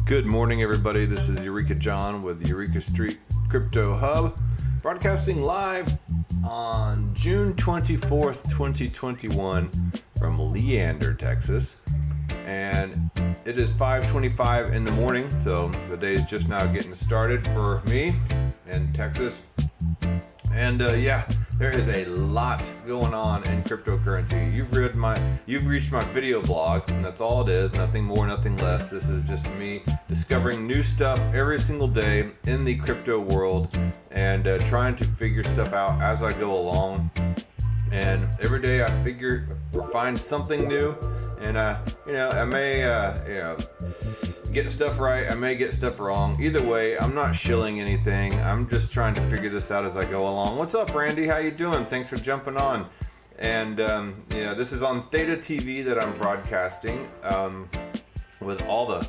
Good morning, everybody. This is Eureka John with Eureka Street Crypto Hub, broadcasting live on June 24th, 2021 from Leander, Texas. And it is 5:25 in the morning, so the day is just now getting started for me in Texas. And there is a lot going on in cryptocurrency. You've reached my video blog, and that's all it is. Nothing more, nothing less. This is just me discovering new stuff every single day in the crypto world and trying to figure stuff out as I go along. And every day I figure or find something new, and I may get stuff right, I may get stuff wrong. Either way, I'm not shilling anything. I'm just trying to figure this out as I go along. What's up, Randy? How you doing? Thanks for jumping on. And this is on Theta TV that I'm broadcasting with all the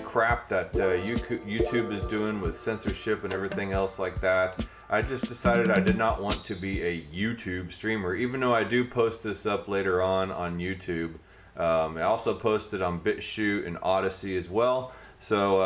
crap that YouTube is doing with censorship and everything else like that. I just decided I did not want to be a YouTube streamer, even though I do post this up later on YouTube. I also posted on BitChute and Audacity as well. So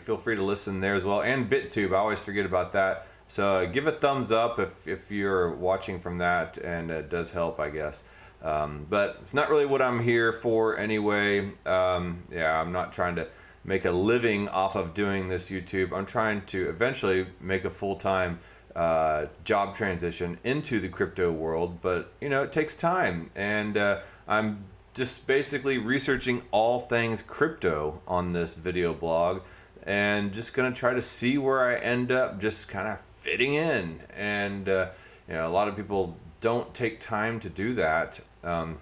feel free to listen there as well. And BitTube, I always forget about that. So give a thumbs up if you're watching from that, and it does help, I guess. But it's not really what I'm here for anyway. I'm not trying to make a living off of doing this YouTube. I'm trying to eventually make a full-time job transition into the crypto world, but it takes time, and I'm just basically researching all things crypto on this video blog, and just gonna try to see where I end up just kind of fitting in. And a lot of people don't take time to do that, and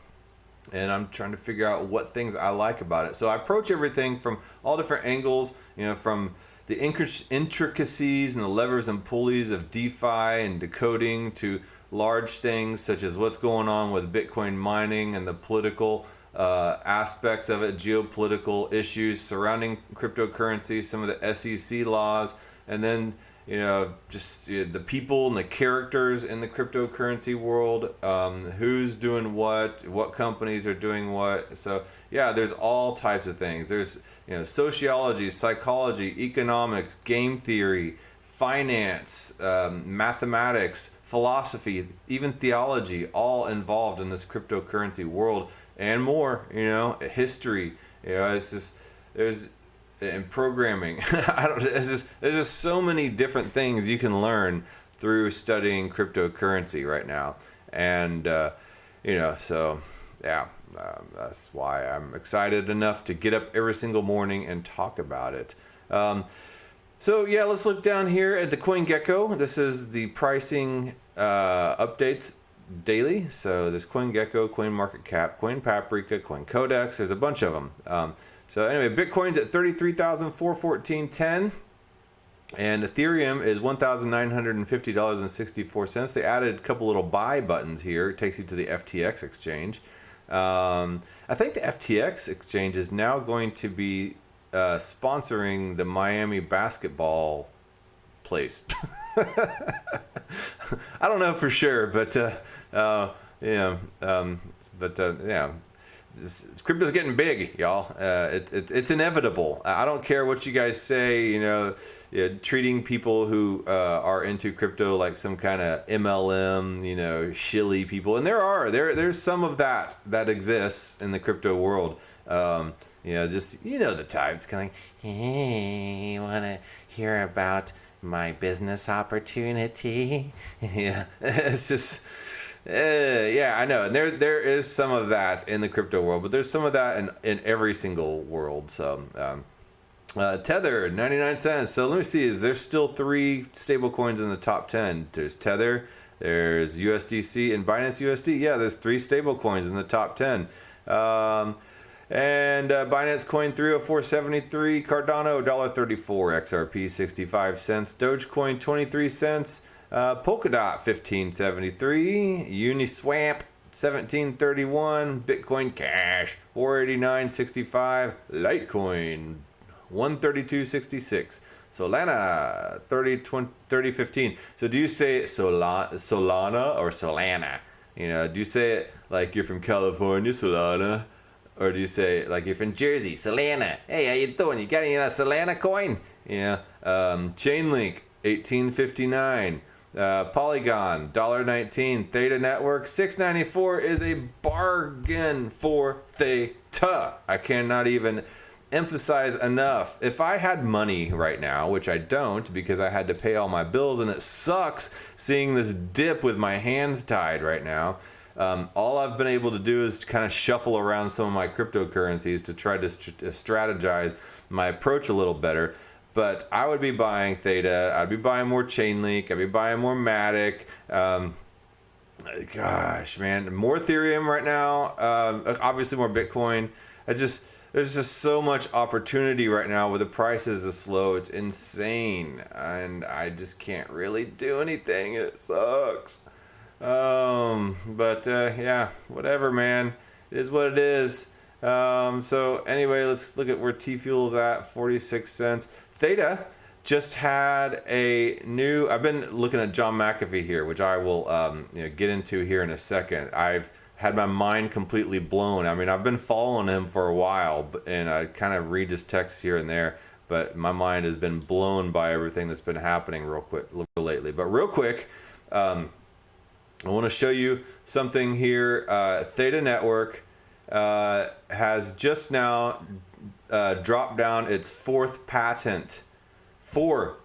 I'm trying to figure out what things I like about it. So I approach everything from all different angles, from the intricacies and the levers and pulleys of DeFi and decoding to large things such as what's going on with Bitcoin mining and the political aspects of it, geopolitical issues surrounding cryptocurrency, some of the SEC laws, and then the people and the characters in the cryptocurrency world, who's doing what companies are doing what. So there's all types of things. There's sociology, psychology, economics, game theory, finance, mathematics, philosophy, even theology, all involved in this cryptocurrency world, and more. History. It's just and programming. There's just so many different things you can learn through studying cryptocurrency right now, and that's why I'm excited enough to get up every single morning and talk about it. Let's look down here at the CoinGecko. This is the pricing updates daily. So this CoinGecko, CoinMarketCap, CoinPaprika, CoinCodex, there's a bunch of them. So anyway, Bitcoin's at $33,414.10, and Ethereum is $1,950.64. They added a couple little buy buttons here. It takes you to the FTX exchange. I think the FTX exchange is now going to be sponsoring the Miami basketball place. I don't know for sure, but crypto's getting big, y'all. It's inevitable. I don't care what you guys say. Treating people who are into crypto like some kind of MLM, shilly people, and there's some of that exists in the crypto world. The type. It's kind of like, hey, you want to hear about my business opportunity? It's just. I know, and there is some of that in the crypto world, but there's some of that in every single world. So Tether, 99 cents. So let me see, is there still 3 stable coins in the top 10? There's Tether, there's USDC, and Binance USD. There's 3 stable coins in the top 10. And Binance Coin 304.73, Cardano $1.34, XRP 65 cents, Dogecoin 23 cents. Polkadot 15.73, Uniswap 17.31, Bitcoin Cash 489.65, Litecoin 132.66, Solana 30.15. So do you say Solana or Solana? Do you say it like you're from California, Solana, Or do you say, like if in Jersey, Solana, hey, how you doing? You got any of that Solana coin? Yeah. Chainlink, 1859. Polygon, $1.19. Theta Network, $6.94 is a bargain for Theta. I cannot even emphasize enough. If I had money right now, which I don't because I had to pay all my bills, and it sucks seeing this dip with my hands tied right now. All I've been able to do is kind of shuffle around some of my cryptocurrencies to try to strategize my approach a little better. But I would be buying Theta. I'd be buying more Chainlink. I'd be buying more Matic. Gosh, man, more Ethereum right now. Obviously more Bitcoin. There's just so much opportunity right now with the prices is slow. It's insane, and I just can't really do anything. It sucks. Yeah, whatever, man. It is what it is. So anyway, let's look at where T-Fuel's at, 46 cents. Theta just had a new, I've been looking at John McAfee here, which I will, get into here in a second. I've had my mind completely blown. I mean, I've been following him for a while, and I kind of read his texts here and there, but my mind has been blown by everything that's been happening real lately. But real quick, I want to show you something here. Theta Network has just now dropped down its fourth patent. Fourth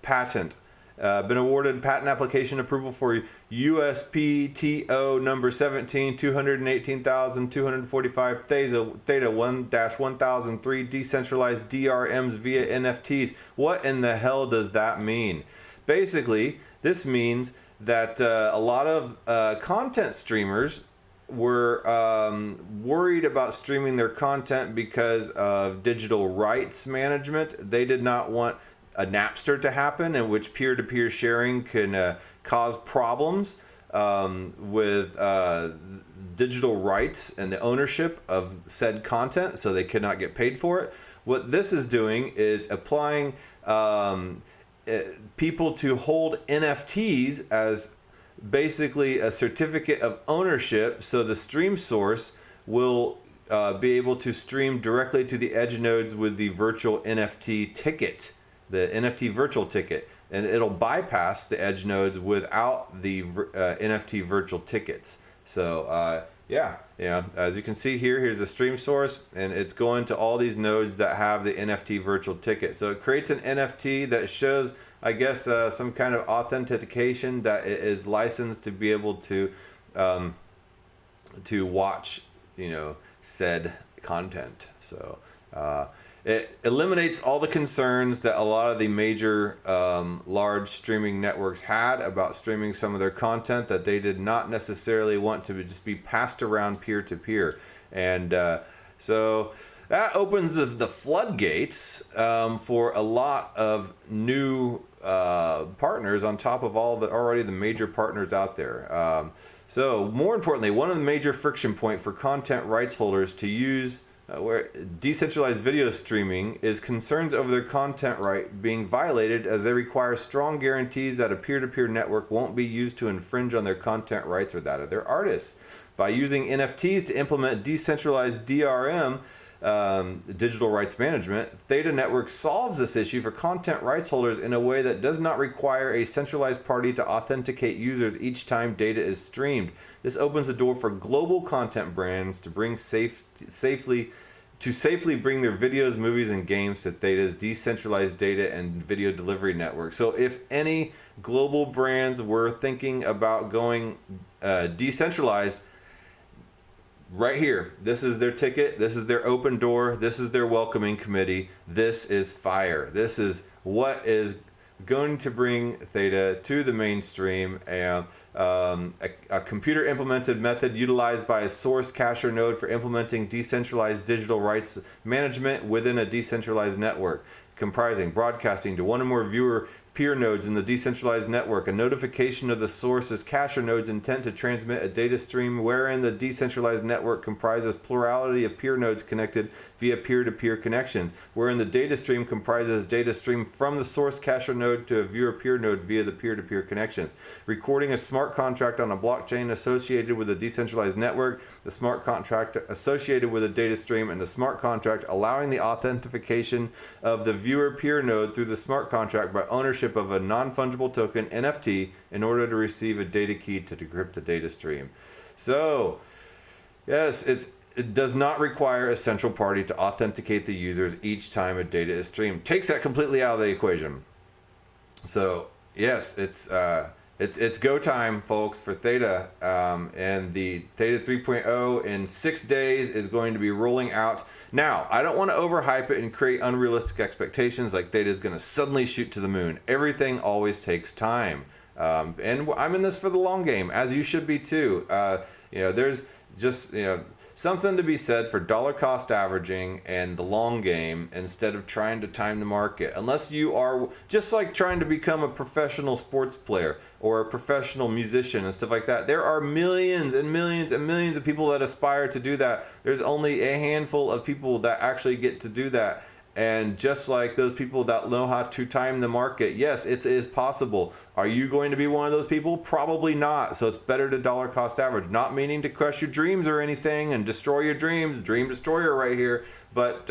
patent. Been awarded patent application approval for USPTO number 17,218,245 Theta 1-1003 decentralized DRMs via NFTs. What in the hell does that mean? Basically, this means that a lot of content streamers were worried about streaming their content because of digital rights management. They did not want a Napster to happen, in which peer-to-peer sharing can cause problems with digital rights and the ownership of said content, so they could not get paid for it. What this is doing is applying people to hold NFTs as basically a certificate of ownership, so the stream source will be able to stream directly to the edge nodes with the virtual NFT ticket, the NFT virtual ticket, and it'll bypass the edge nodes without the NFT virtual tickets. So yeah, as you can see here, here's the stream source, and it's going to all these nodes that have the NFT virtual ticket. So it creates an NFT that shows, I guess, some kind of authentication that it is licensed to be able to watch, said content. So it eliminates all the concerns that a lot of the major large streaming networks had about streaming some of their content that they did not necessarily want to just be passed around peer-to-peer. And so that opens the floodgates for a lot of new partners on top of all the major partners out there. So more importantly, one of the major friction point for content rights holders to use where decentralized video streaming is concerns over their content right being violated, as they require strong guarantees that a peer-to-peer network won't be used to infringe on their content rights or that of their artists. By using NFTs to implement decentralized DRM, digital rights management, Theta Network solves this issue for content rights holders in a way that does not require a centralized party to authenticate users each time data is streamed. This opens the door for global content brands to bring safely bring their videos, movies, and games to Theta's decentralized data and video delivery network. So if any global brands were thinking about going decentralized, right here, this is their ticket, this is their open door, this is their welcoming committee, this is fire. This is what is going to bring Theta to the mainstream, and a computer implemented method utilized by a source cacher node for implementing decentralized digital rights management within a decentralized network, comprising broadcasting to one or more viewer peer nodes in the decentralized network. A notification of the source is cacher node's intent to transmit a data stream wherein the decentralized network comprises plurality of peer nodes connected via peer-to-peer connections, wherein the data stream comprises data stream from the source cacher node to a viewer peer node via the peer-to-peer connections. Recording a smart contract on a blockchain associated with a decentralized network, the smart contract associated with a data stream, and the smart contract allowing the authentication of the viewer peer node through the smart contract by ownership of a non-fungible token NFT in order to receive a data key to decrypt the data stream. So, yes, it does not require a central party to authenticate the users each time a data is streamed. Takes that completely out of the equation. So, yes, it's go time, folks, for Theta, and the Theta 3.0 in 6 days is going to be rolling out. Now, I don't want to overhype it and create unrealistic expectations like Theta is going to suddenly shoot to the moon. Everything always takes time, and I'm in this for the long game, as you should be too. There's just something to be said for dollar cost averaging and the long game instead of trying to time the market. Unless you are just like trying to become a professional sports player or a professional musician and stuff like that. There are millions and millions and millions of people that aspire to do that. There's only a handful of people that actually get to do that. And just like those people that know how to time the market, yes, it is possible. Are you going to be one of those people? Probably not. So it's better to dollar cost average. Not meaning to crush your dreams or anything and destroy your dreams. Dream destroyer right here. But,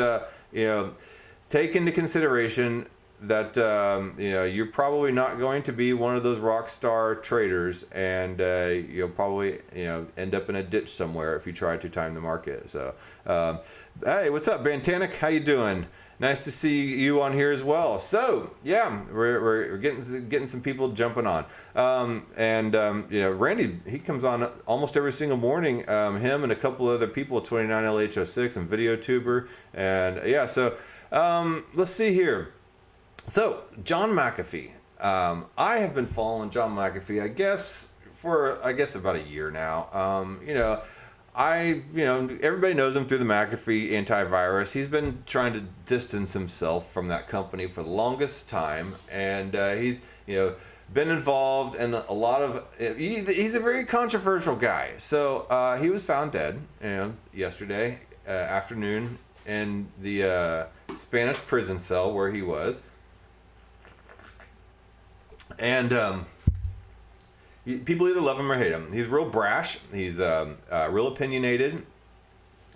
take into consideration that, you're probably not going to be one of those rock star traders. And you'll probably, end up in a ditch somewhere if you try to time the market. So, hey, what's up, Bantanic? How you doing? Nice to see you on here as well. So yeah, we're getting some people jumping on. Randy, he comes on almost every single morning. Him and a couple other people, 29LH06 and VideoTuber, and yeah. So let's see here. So John McAfee. I have been following John McAfee, I guess about a year now. Everybody knows him through the McAfee antivirus. He's been trying to distance himself from that company for the longest time, and he's been involved in a lot of. He's a very controversial guy. So he was found dead, yesterday afternoon in the Spanish prison cell where he was, and. People either love him or hate him. He's real brash. He's real opinionated,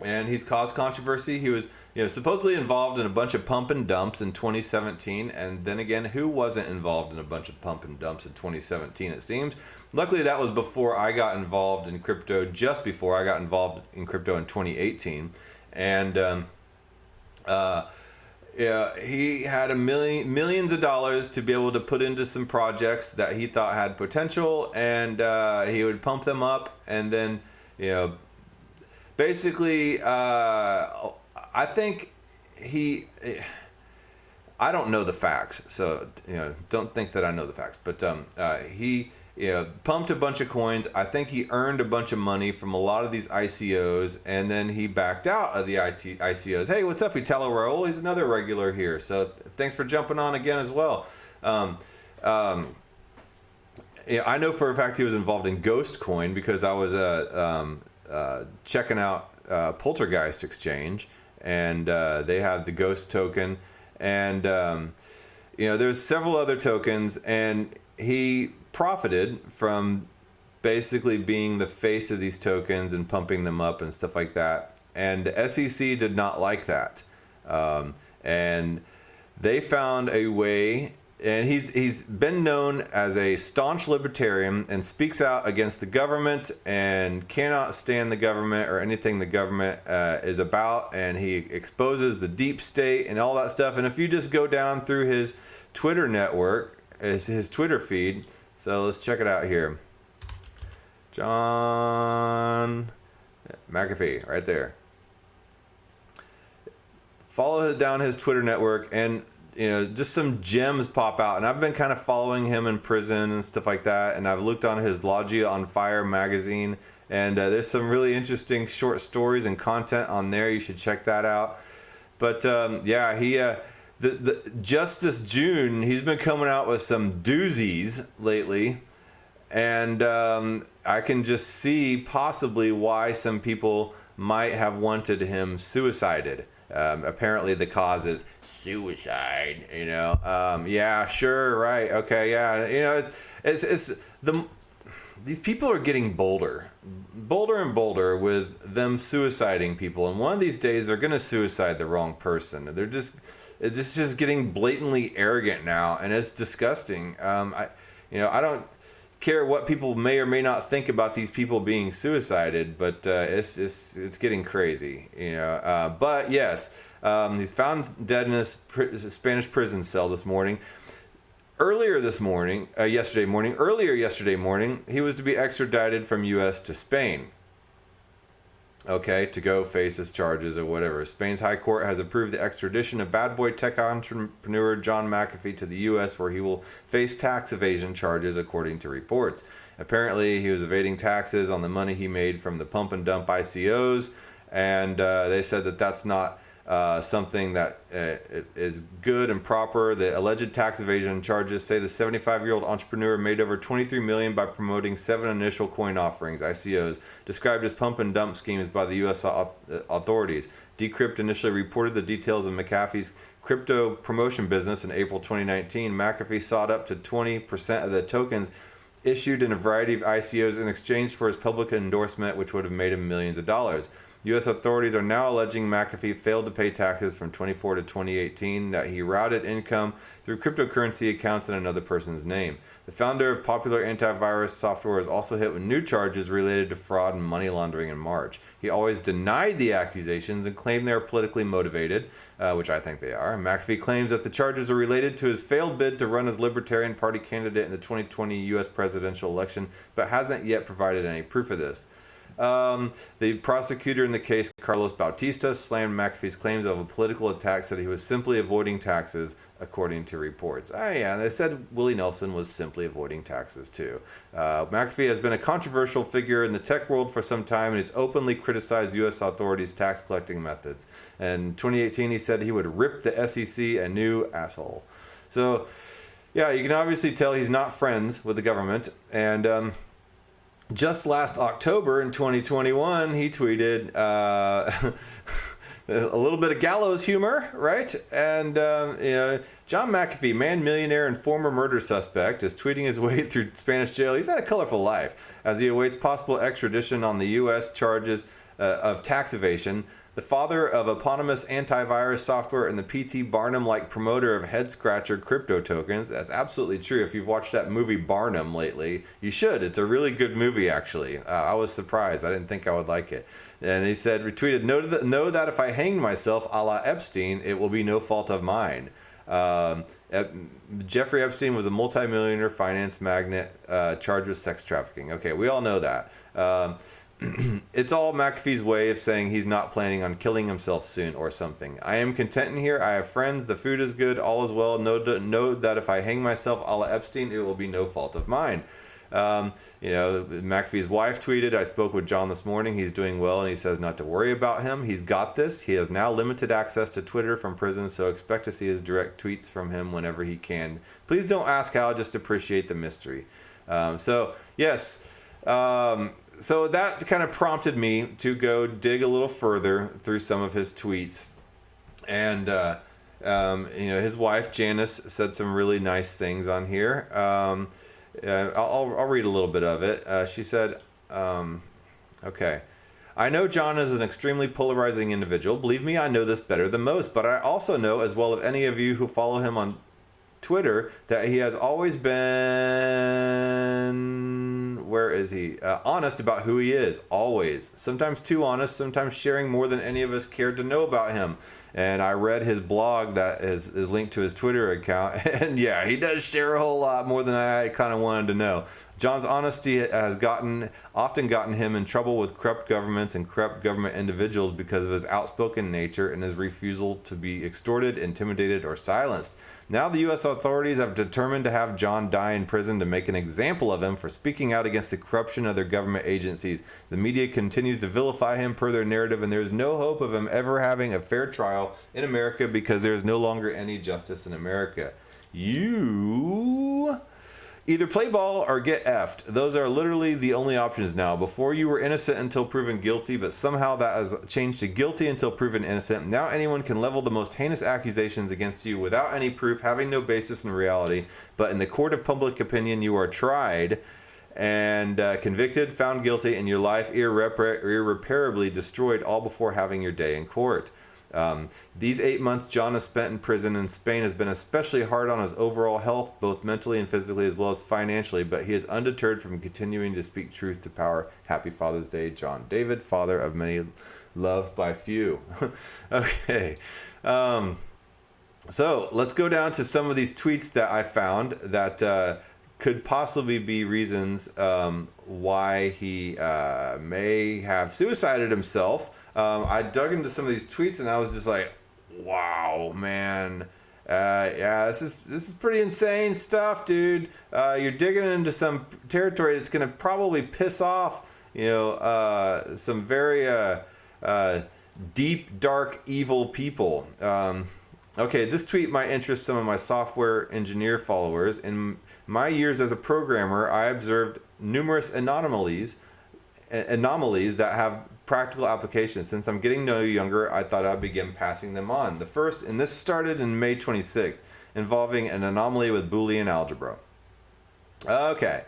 and he's caused controversy. He was, supposedly involved in a bunch of pump and dumps in 2017. And then again, who wasn't involved in a bunch of pump and dumps in 2017? It seems. Luckily, that was before I got involved in crypto. Just before I got involved in crypto in 2018, and yeah, he had millions of dollars to be able to put into some projects that he thought had potential, and he would pump them up, and then, basically, I think I don't know the facts, so, don't think that I know the facts, but he pumped a bunch of coins. I think he earned a bunch of money from a lot of these ICOs, and then he backed out of the ICOs. Hey, what's up, Italo Raul? He's another regular here, so thanks for jumping on again as well. I know for a fact he was involved in Ghost Coin because I was checking out Poltergeist Exchange, and they have the Ghost token, and there's several other tokens, and he profited from basically being the face of these tokens and pumping them up and stuff like that. And the SEC did not like that. And they found a way, and he's been known as a staunch libertarian and speaks out against the government and cannot stand the government or anything the government is about. And he exposes the deep state and all that stuff. And if you just go down through his Twitter network, his Twitter feed, so let's check it out here. John McAfee, right there. Follow down his Twitter network, and just some gems pop out. And I've been kind of following him in prison and stuff like that. And I've looked on his Logia on Fire magazine, and there's some really interesting short stories and content on there. You should check that out. But yeah, just this June, he's been coming out with some doozies lately, and I can just see possibly why some people might have wanted him suicided. Apparently, the cause is suicide. Yeah, sure, right, okay, yeah. These people are getting bolder and bolder with them suiciding people, and one of these days they're gonna suicide the wrong person. It's just getting blatantly arrogant now, and it's disgusting. I don't care what people may or may not think about these people being suicided, but it's getting crazy. But yes, he's found dead in a Spanish prison cell this morning. Earlier yesterday morning, he was to be extradited from U.S. to Spain. Okay, to go face his charges or whatever. Spain's High Court has approved the extradition of bad boy tech entrepreneur John McAfee to the U.S., where he will face tax evasion charges, according to reports. Apparently, he was evading taxes on the money he made from the pump and dump ICOs, and they said that that's not something that is good and proper. The alleged tax evasion charges say the 75-year-old entrepreneur made over $23 million by promoting 7 initial coin offerings, ICOs, described as pump and dump schemes by the U.S. authorities. Decrypt initially reported the details of McAfee's crypto promotion business in April 2019. McAfee sought up to 20% of the tokens issued in a variety of ICOs in exchange for his public endorsement, which would have made him millions of dollars. U.S. authorities are now alleging McAfee failed to pay taxes from 2014 to 2018, that he routed income through cryptocurrency accounts in another person's name. The founder of popular antivirus software is also hit with new charges related to fraud and money laundering in March. He always denied the accusations and claimed they are politically motivated, which I think they are. McAfee claims that the charges are related to his failed bid to run as Libertarian Party candidate in the 2020 U.S. presidential election, but hasn't yet provided any proof of this. The prosecutor in the case, Carlos Bautista, slammed McAfee's claims of a political attack, said he was simply avoiding taxes, according to reports. And they said Willie Nelson was simply avoiding taxes too. McAfee has been a controversial figure in the tech world for some time and has openly criticized U.S. authorities' tax collecting methods. In 2018, he said he would rip the SEC a new asshole. So, yeah, you can obviously tell he's not friends with the government. And just last October in 2021, he tweeted a little bit of gallows humor, right? And John McAfee, man, millionaire, and former murder suspect, is tweeting his way through Spanish jail. He's had a colorful life as he awaits possible extradition on the U.S. charges of tax evasion. The father of eponymous antivirus software and the P.T. Barnum-like promoter of head-scratcher crypto tokens. That's absolutely true. If you've watched that movie Barnum lately, you should. It's a really good movie, actually. I was surprised. I didn't think I would like it. And he said, retweeted, know that if I hanged myself a la Epstein, it will be no fault of mine. Jeffrey Epstein was a multimillionaire finance magnate charged with sex trafficking. Okay, we all know that. It's all McAfee's way of saying he's not planning on killing himself soon or something. I am content in here. I have friends. The food is good. All is well. Know that if I hang myself a la Epstein, it will be no fault of mine. McAfee's wife tweeted, I spoke with John this morning. He's doing well, and he says not to worry about him. He's got this. He has now limited access to Twitter from prison, so expect to see his direct tweets from him whenever he can. Please don't ask how, just appreciate the mystery. So that kind of prompted me to go dig a little further through some of his tweets. And, his wife, Janice, said some really nice things on here. I'll read a little bit of it. She said, okay. I know John is an extremely polarizing individual. Believe me, I know this better than most. But I also know, as well as any of you who follow him on Twitter, that he has always been, honest about who he is, always. Sometimes too honest, sometimes sharing more than any of us cared to know about him. And I read his blog that is linked to his Twitter account, and yeah, he does share a whole lot more than I kind of wanted to know. John's honesty has often gotten him in trouble with corrupt governments and corrupt government individuals because of his outspoken nature and his refusal to be extorted, intimidated, or silenced. Now the U.S. authorities have determined to have John die in prison to make an example of him for speaking out against the corruption of their government agencies. The media continues to vilify him per their narrative, and there is no hope of him ever having a fair trial trial in America because there is no longer any justice in America. You either play ball or get effed. Those are literally the only options now. Before you were innocent until proven guilty, but somehow that has changed to guilty until proven innocent. Now anyone can level the most heinous accusations against you without any proof, having no basis in reality. But in the court of public opinion, you are tried and convicted, found guilty, and your life irreparably destroyed, all before having your day in court. These 8 months John has spent in prison in Spain has been especially hard on his overall health, both mentally and physically, as well as financially, but he is undeterred from continuing to speak truth to power. Happy Father's Day, John David, father of many, loved by few. Okay. So let's go down to some of these tweets that I found that could possibly be reasons why he may have suicided himself. I dug into some of these tweets and I was just like, wow, man. Yeah, this is pretty insane stuff, dude. You're digging into some territory that's going to probably piss off, some very deep, dark, evil people. Okay, this tweet might interest some of my software engineer followers. In my years as a programmer, I observed numerous anomalies that have practical applications. Since I'm getting no younger, I thought I'd begin passing them on. The first, and this started in May 26th, involving an anomaly with Boolean algebra. Okay.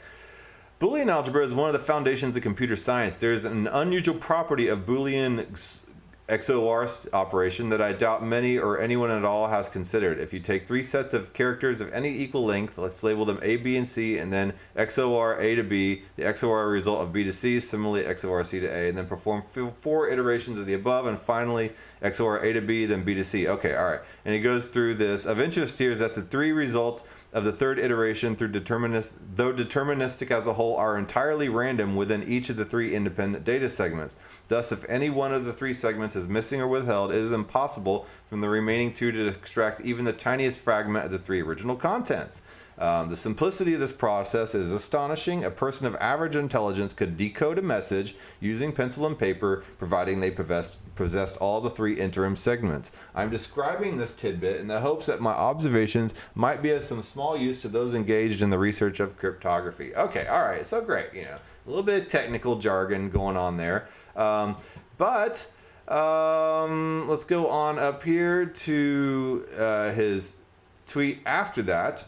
Boolean algebra is one of the foundations of computer science. There's an unusual property of Boolean XOR operation that I doubt many or anyone at all has considered. If you take three sets of characters of any equal length, let's label them A, B, and C, and then XOR A to B, the XOR result of B to C, similarly XOR C to A, and then perform 4 iterations of the above, and finally XOR A to B, then B to C. Okay, all right. And he goes through this. Of interest here is that the 3 results of the third iteration, though deterministic as a whole, are entirely random within each of the 3 independent data segments. Thus, if any one of the 3 segments is missing or withheld, it is impossible from the remaining 2 to extract even the tiniest fragment of the 3 original contents. The simplicity of this process is astonishing. A person of average intelligence could decode a message using pencil and paper, providing they possessed all the 3 interim segments. I'm describing this tidbit in the hopes that my observations might be of some small use to those engaged in the research of cryptography. Okay, all right, so great. A little bit of technical jargon going on there. But let's go on up here to his tweet after that.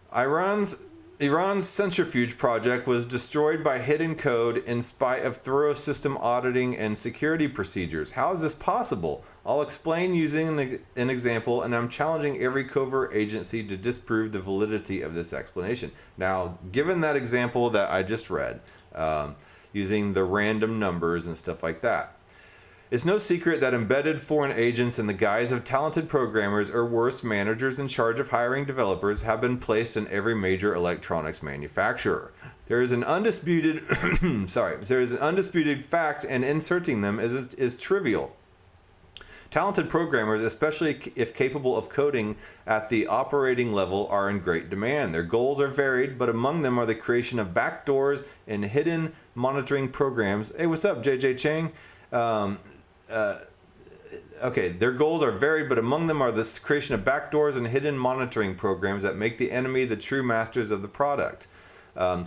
Iran's centrifuge project was destroyed by hidden code in spite of thorough system auditing and security procedures. How is this possible? I'll explain using an example, and I'm challenging every covert agency to disprove the validity of this explanation. Now, given that example that I just read, using the random numbers and stuff like that, it's no secret that embedded foreign agents in the guise of talented programmers, or worse, managers in charge of hiring developers, have been placed in every major electronics manufacturer. There is an undisputed fact, and inserting them is trivial. Talented programmers, especially if capable of coding at the operating level, are in great demand. Their goals are varied, but among them are the creation of backdoors and hidden monitoring programs. Hey, what's up, JJ Chang? Okay, their goals are varied, but among them are the creation of backdoors and hidden monitoring programs that make the enemy the true masters of the product.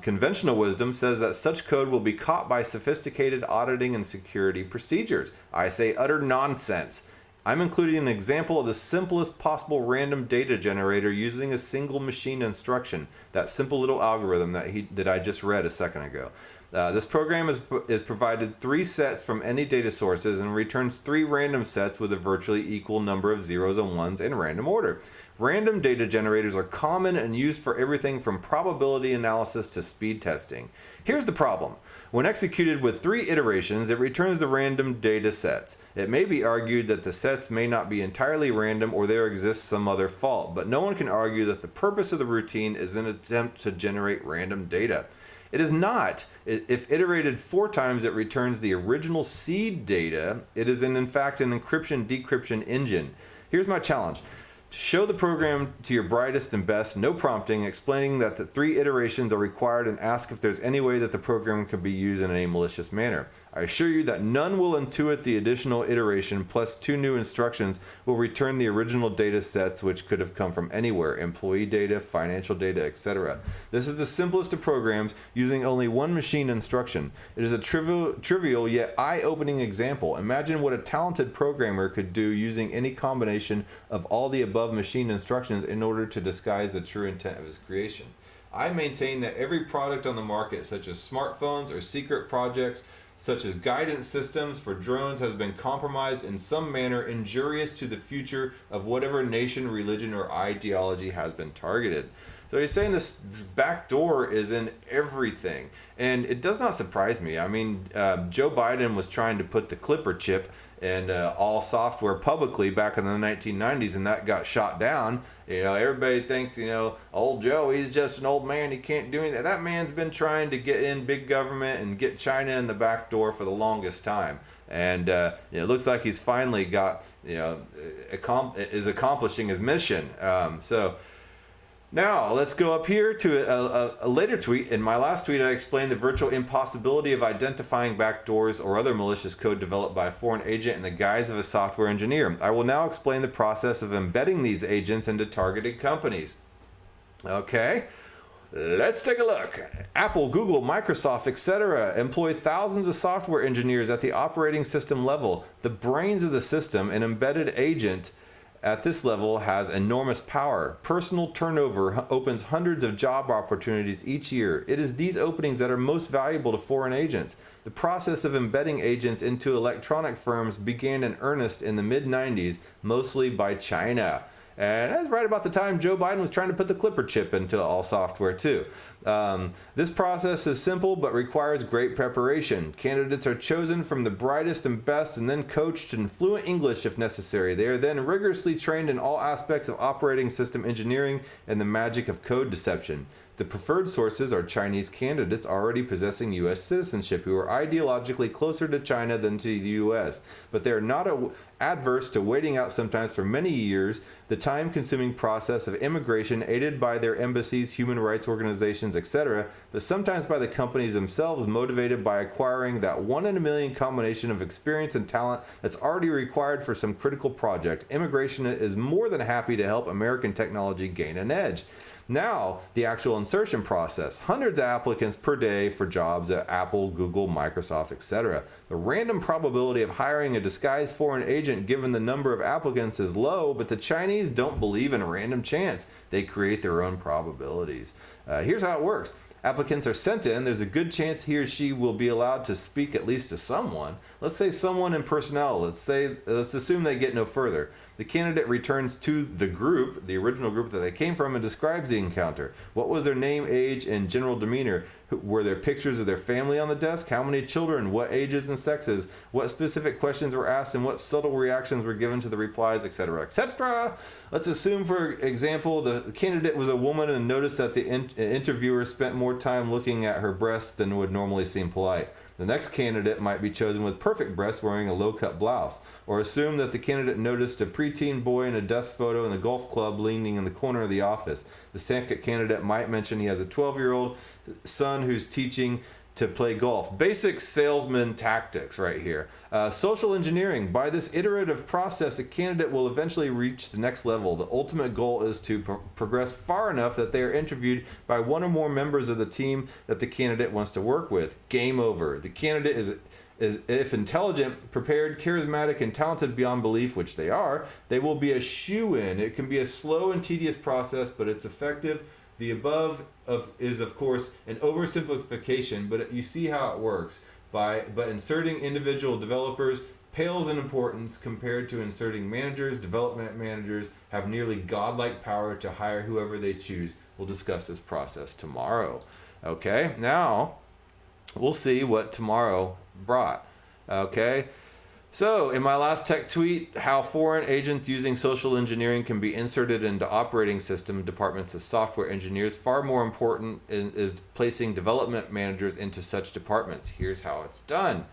Conventional wisdom says that such code will be caught by sophisticated auditing and security procedures. I say utter nonsense. I'm including an example of the simplest possible random data generator using a single machine instruction, that simple little algorithm that I just read a second ago. This program is provided 3 sets from any data sources and returns 3 random sets with a virtually equal number of zeros and ones in random order. Random data generators are common and used for everything from probability analysis to speed testing. Here's the problem. When executed with 3 iterations, it returns the random data sets. It may be argued that the sets may not be entirely random, or there exists some other fault, but no one can argue that the purpose of the routine is an attempt to generate random data. It is not. If iterated 4 times, it returns the original seed data. It is in fact an encryption-decryption engine. Here's my challenge. Show the program to your brightest and best, no prompting, explaining that the 3 iterations are required, and ask if there's any way that the program could be used in a malicious manner. I assure you that none will intuit the additional iteration, plus 2 new instructions will return the original data sets, which could have come from anywhere, employee data, financial data, etc. This is the simplest of programs, using only 1 machine instruction. It is a trivial yet eye-opening example. Imagine what a talented programmer could do using any combination of all the above machine instructions in order to disguise the true intent of his creation. I maintain that every product on the market, such as smartphones or secret projects, such as guidance systems for drones, has been compromised in some manner injurious to the future of whatever nation, religion, or ideology has been targeted. So he's saying this backdoor is in everything. And it does not surprise me. I mean, Joe Biden was trying to put the Clipper chip in all software publicly back in the 1990s, and that got shot down. Everybody thinks, old Joe, he's just an old man. He can't do anything. That man's been trying to get in big government and get China in the back door for the longest time. And it looks like he's finally got, is accomplishing his mission. Now, let's go up here to a later tweet. In my last tweet, I explained the virtual impossibility of identifying backdoors or other malicious code developed by a foreign agent in the guise of a software engineer. I will now explain the process of embedding these agents into targeted companies. Okay, let's take a look. Apple, Google, Microsoft, etc. employ thousands of software engineers at the operating system level. The brains of the system, an embedded agent at this level, has enormous power. Personal turnover opens hundreds of job opportunities each year. It is these openings that are most valuable to foreign agents. The process of embedding agents into electronic firms began in earnest in the mid-90s, mostly by China. And that's right about the time Joe Biden was trying to put the Clipper chip into all software too. This process is simple but requires great preparation. Candidates are chosen from the brightest and best and then coached in fluent English if necessary. They are then rigorously trained in all aspects of operating system engineering and the magic of code deception. The preferred sources are Chinese candidates already possessing U.S. citizenship who are ideologically closer to China than to the U.S., but they are not adverse to waiting out sometimes for many years the time-consuming process of immigration aided by their embassies, human rights organizations, etc., but sometimes by the companies themselves motivated by acquiring that 1 in a million combination of experience and talent that's already required for some critical project. Immigration is more than happy to help American technology gain an edge. Now, the actual insertion process. Hundreds of applicants per day for jobs at Apple, Google, Microsoft, etc. The random probability of hiring a disguised foreign agent given the number of applicants is low, but the Chinese don't believe in random chance. They create their own probabilities. Here's how it works. Applicants are sent in. There's a good chance he or she will be allowed to speak at least to someone. Let's say someone in personnel. Let's assume they get no further. The candidate returns to the group, the original group that they came from, and describes the encounter. What was their name, age, and general demeanor? Were there pictures of their family on the desk? How many children? What ages and sexes? What specific questions were asked and what subtle reactions were given to the replies, etc., etc.? Let's assume, for example, the candidate was a woman and noticed that the interviewer spent more time looking at her breasts than would normally seem polite. The next candidate might be chosen with perfect breasts wearing a low-cut blouse. Or assume that the candidate noticed a preteen boy in a desk photo in the golf club leaning in the corner of the office. The second candidate might mention he has a 12-year-old son who's teaching to play golf. Basic salesman tactics right here. Social engineering. By this iterative process, a candidate will eventually reach the next level. The ultimate goal is to progress far enough that they are interviewed by one or more members of the team that the candidate wants to work with. Game over. The candidate is if intelligent, prepared, charismatic, and talented beyond belief, which they are, they will be a shoo-in. It can be a slow and tedious process, but it's effective. The above is, of course, an oversimplification, but you see how it works. But inserting individual developers pales in importance compared to inserting managers. Development managers have nearly godlike power to hire whoever they choose. We'll discuss this process tomorrow. Okay, now we'll see what tomorrow brought. Okay, so in my last tech tweet, how foreign agents using social engineering can be inserted into operating system departments as software engineers. Far more important is placing development managers into such departments. Here's how it's done.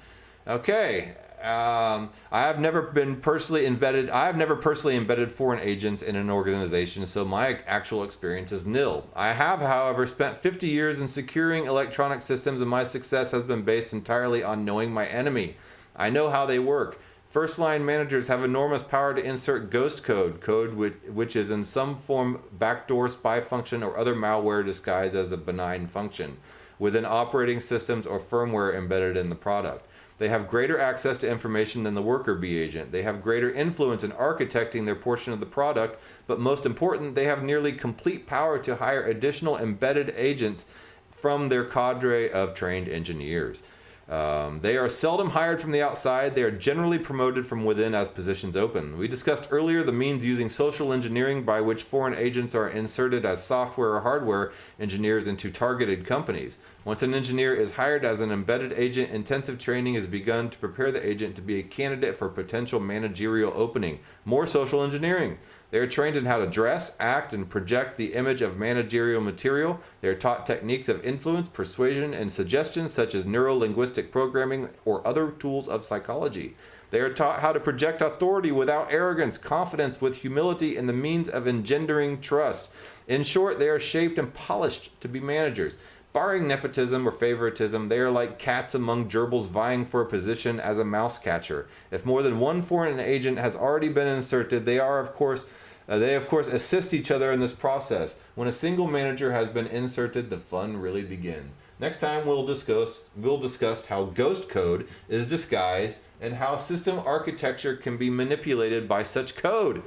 Okay, I have never personally embedded foreign agents in an organization, so my actual experience is nil. I have, however, spent 50 years in securing electronic systems, and my success has been based entirely on knowing my enemy. I know how they work. First-line managers have enormous power to insert ghost code which is in some form backdoor spy function or other malware disguised as a benign function, within operating systems or firmware embedded in the product. They have greater access to information than the worker bee agent. They have greater influence in architecting their portion of the product, but most important, they have nearly complete power to hire additional embedded agents from their cadre of trained engineers. They are seldom hired from the outside. They are generally promoted from within as positions open. We discussed earlier the means using social engineering by which foreign agents are inserted as software or hardware engineers into targeted companies. Once an engineer is hired as an embedded agent, intensive training is begun to prepare the agent to be a candidate for potential managerial opening. More social engineering. They are trained in how to dress, act, and project the image of managerial material. They are taught techniques of influence, persuasion, and suggestion, such as neuro-linguistic programming or other tools of psychology. They are taught how to project authority without arrogance, confidence with humility, and the means of engendering trust. In short, they are shaped and polished to be managers. Barring nepotism or favoritism, they are like cats among gerbils vying for a position as a mouse catcher. If more than one foreign agent has already been inserted, they of course assist each other in this process. When a single manager has been inserted, the fun really begins. Next time we'll discuss how ghost code is disguised and how system architecture can be manipulated by such code.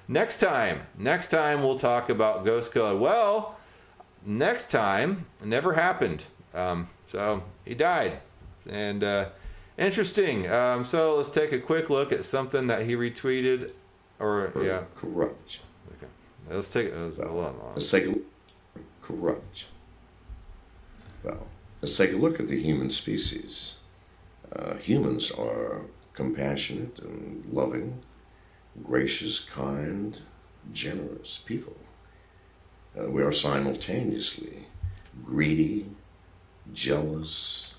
Next time we'll talk about ghost code. Well, next time never happened. So he died. And interesting. So let's take a quick look at something that he retweeted. Corrupt. Okay. Let's take corrupt. Well, let's take a look at the human species. Humans are compassionate and loving, gracious, kind, generous people. We are simultaneously greedy, jealous,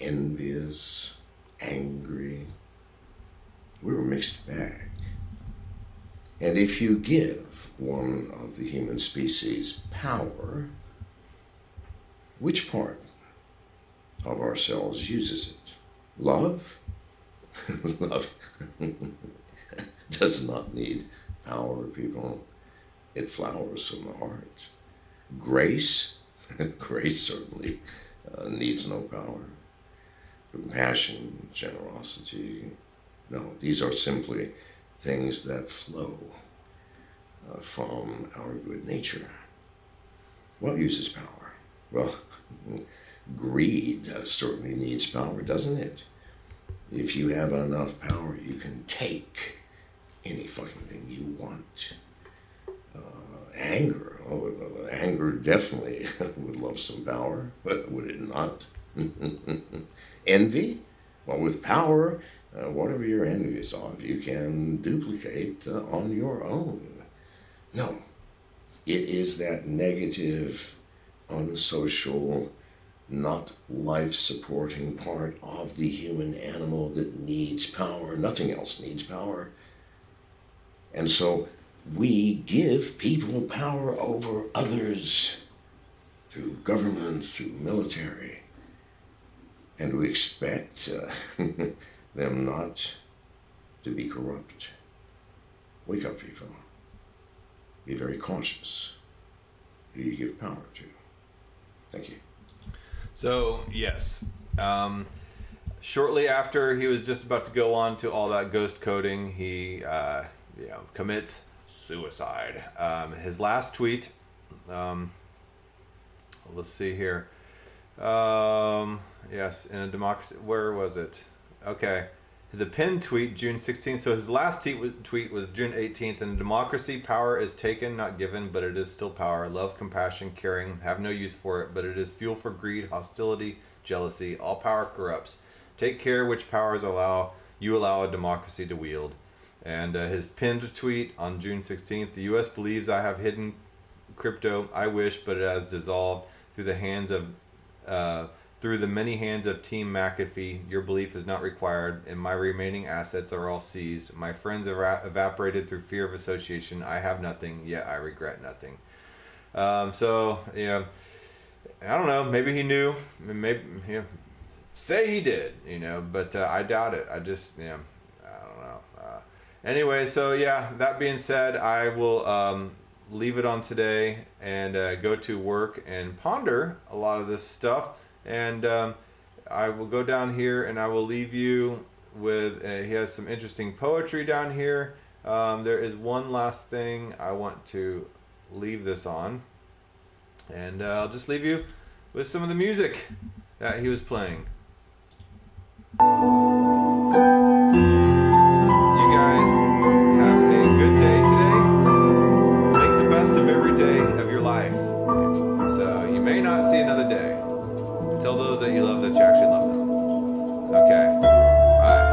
envious, angry. We're a mixed bag. And if you give one of the human species power, which part of ourselves uses it? Love? Love does not need power, people. It flowers from the heart. Grace? Grace certainly needs no power. Compassion, generosity, no, these are simply things that flow from our good nature. What uses power? Well, greed certainly needs power, doesn't it? If you have enough power, you can take any fucking thing you want. Anger definitely would love some power, but would it not? Envy? Well, with power, whatever you're envious of, you can duplicate on your own. No, it is that negative, unsocial, not life-supporting part of the human animal that needs power. Nothing else needs power. And so we give people power over others through government, through military, and we expect them not to be corrupt. Wake up, people. Be very cautious who you give power to. Thank you. So, yes. Shortly after he was just about to go on to all that ghost coding, he commits suicide. His last tweet, let's see here. Yes, in a democracy, where was it? Okay. The pinned tweet, June 16th. So his last tweet was June 18th. In a democracy, power is taken, not given, but it is still power. Love, compassion, caring, have no use for it, but it is fuel for greed, hostility, jealousy. All power corrupts. Take care which powers you allow a democracy to wield. And his pinned tweet on June 16th. The U.S. believes I have hidden crypto. I wish, but it has dissolved through the hands of Through the many hands of Team McAfee, your belief is not required, and my remaining assets are all seized. My friends are evaporated through fear of association. I have nothing, yet I regret nothing. So, yeah, I don't know. Maybe he knew. Maybe, say he did, but I doubt it. I just, I don't know. Anyway, so yeah, that being said, I will leave it on today and go to work and ponder a lot of this stuff. And I will go down here and I will leave you with, he has some interesting poetry down here. There is one last thing I want to leave this on. And I'll just leave you with some of the music that he was playing. You guys have a good day today. Make the best of every day of your life. So you may not see another day. Tell those that you love that you actually love them. Okay. Bye.